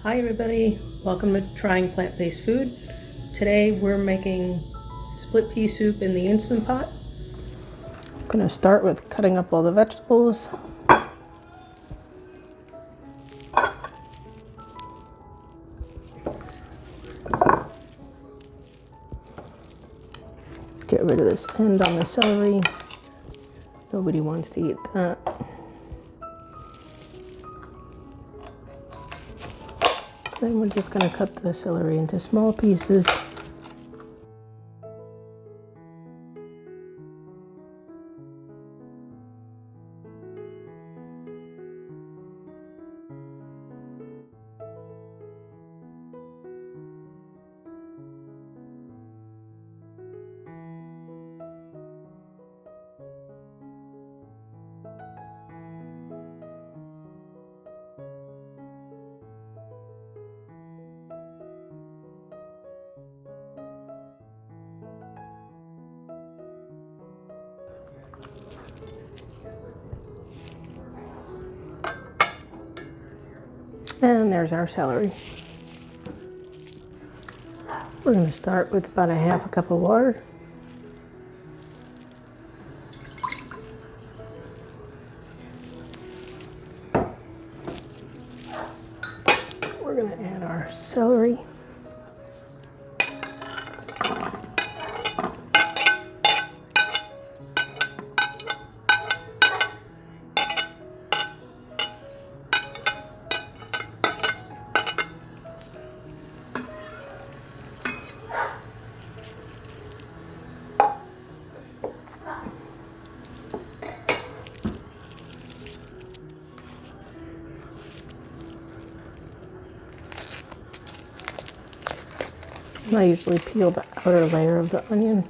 Hi everybody, welcome to Trying Plant-Based Food. Today we're making split pea soup in the Instant Pot. I'm going to start with cutting up all the vegetables. Get rid of this end on the celery. Nobody wants to eat that. Then we're just going to cut the celery into small pieces. And there's our celery. We're going to start with about a half a cup of water. We're going to add our celery. I usually peel the outer layer of the onion,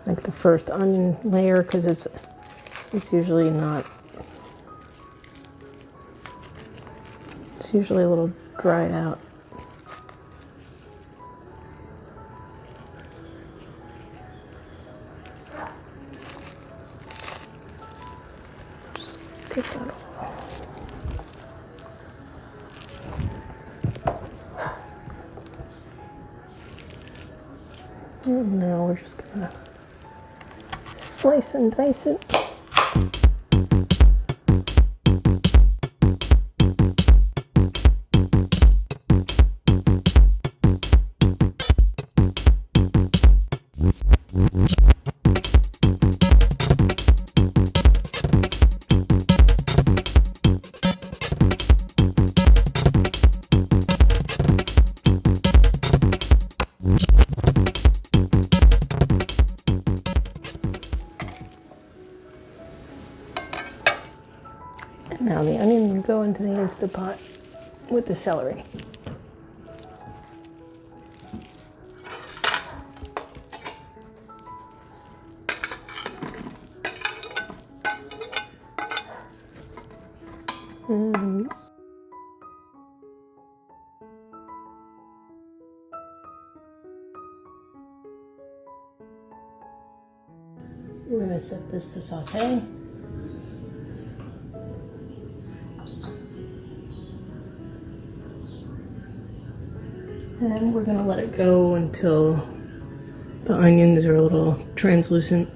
like the first onion layer, because it's usually not, it's usually a little dried out. Just take that off. And now we're just gonna slice and dice it. Now the onion will go into the Instant Pot with the celery. And we're going to set this to saute. And we're going to let it go until the onions are a little translucent.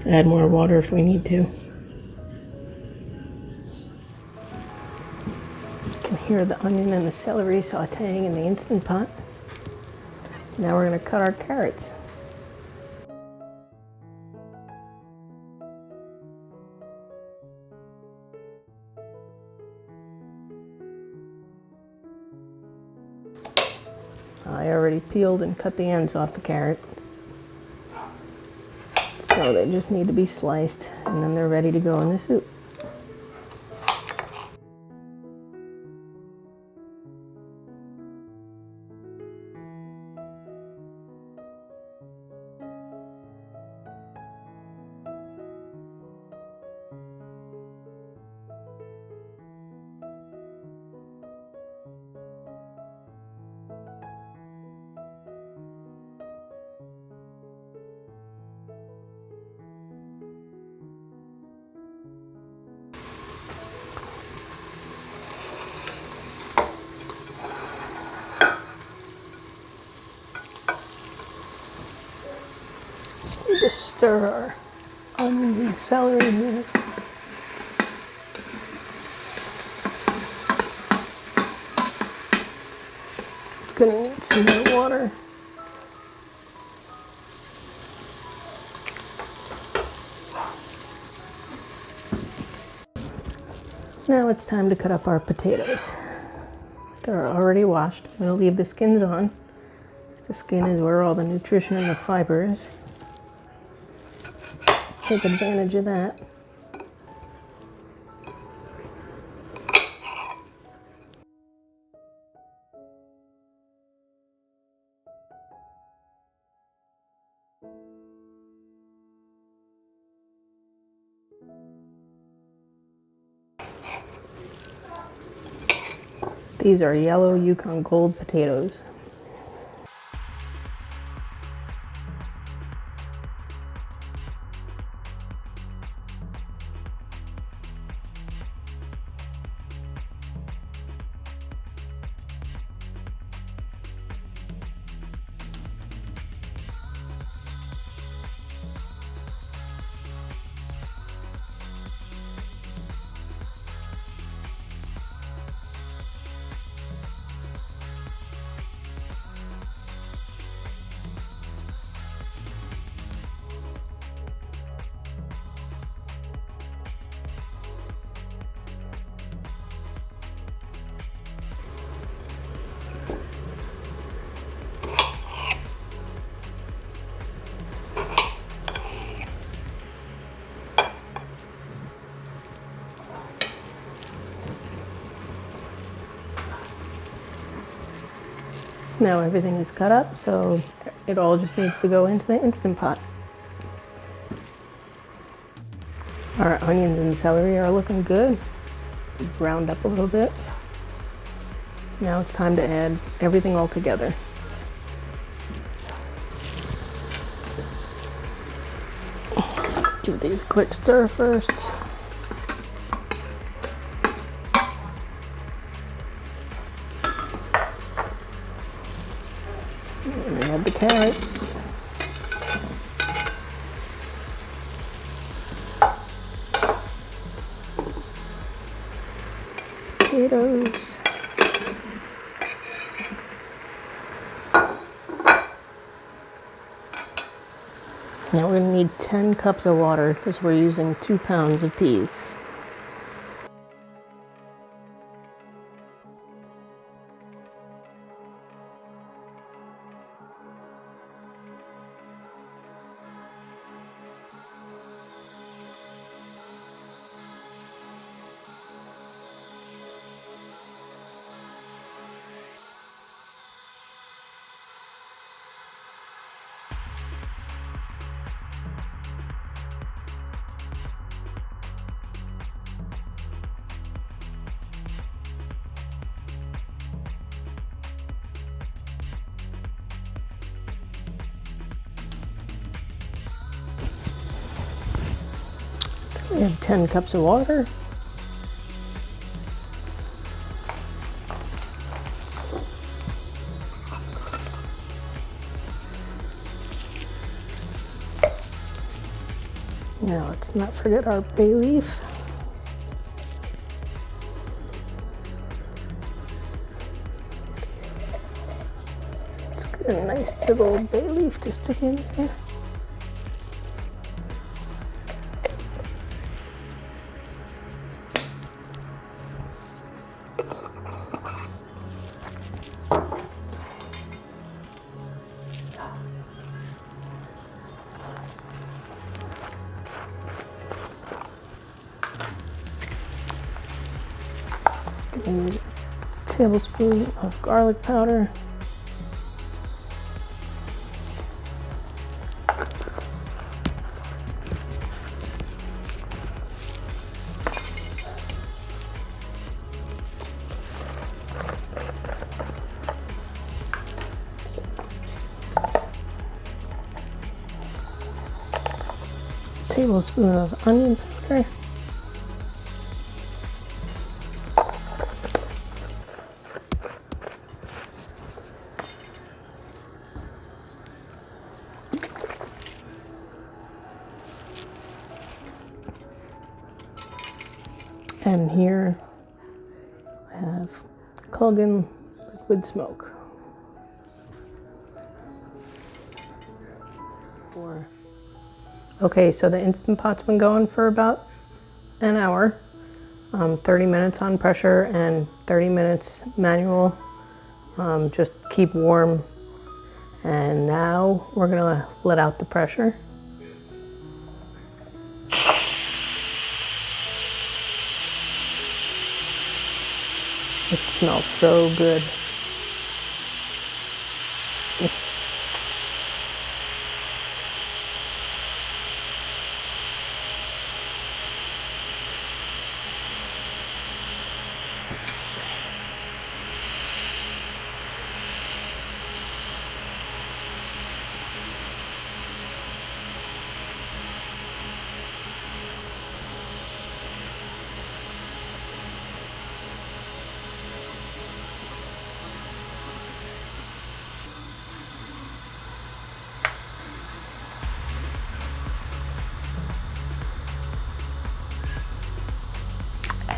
Add more water if we need to. You can hear the onion and the celery sauteing in the Instant Pot. Now we're going to cut our carrots. I already peeled and cut the ends off the carrots. So they just need to be sliced and then they're ready to go in the soup. need to stir our onions and celery here. It's gonna need some more water. Now it's time to cut up our potatoes. They're already washed. I'm gonna leave the skins on. The skin is where all the nutrition and the fiber is. Take advantage of that. These are yellow Yukon Gold potatoes. Now everything is cut up, so it all just needs to go into the Instant Pot. Our onions and celery are looking good. Browned up a little bit. Now it's time to add everything all together. Give these a quick stir first. And add the carrots. Potatoes. Now we're going to need 10 cups of water because we're using 2 pounds of peas. We have 10 cups of water. Now let's not forget our bay leaf. Let's get a nice big old bay leaf to stick in here. Use a tablespoon of garlic powder. Tablespoon of onion powder. And here I have Culligan liquid smoke. Okay, so the Instant Pot's been going for about an hour, 30 minutes on pressure and 30 minutes manual. Just keep warm. And now we're gonna let out the pressure. It smells so good.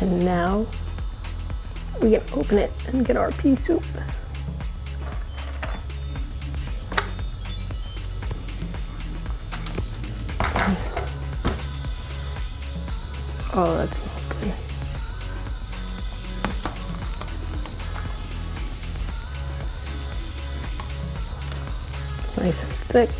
And now we can open it and get our pea soup. Oh, that smells good. It's nice and thick.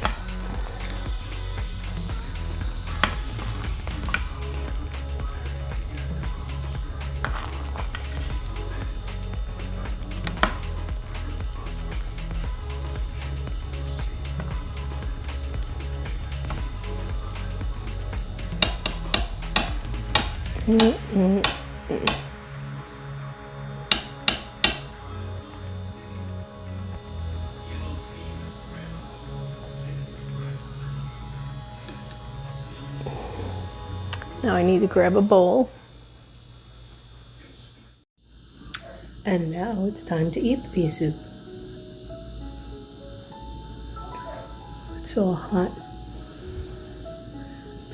Now I need to grab a bowl. And now it's time to eat the pea soup. It's so hot.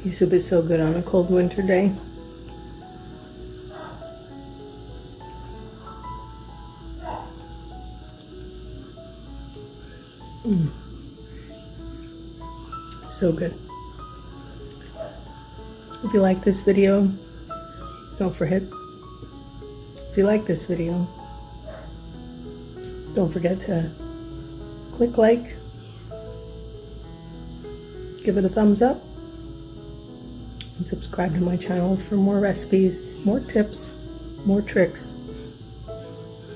Pea soup is so good on a cold winter day. So good. If you like this video, don't forget to click like, give it a thumbs up, and subscribe to my channel for more recipes, more tips, more tricks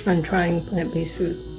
on trying plant-based food.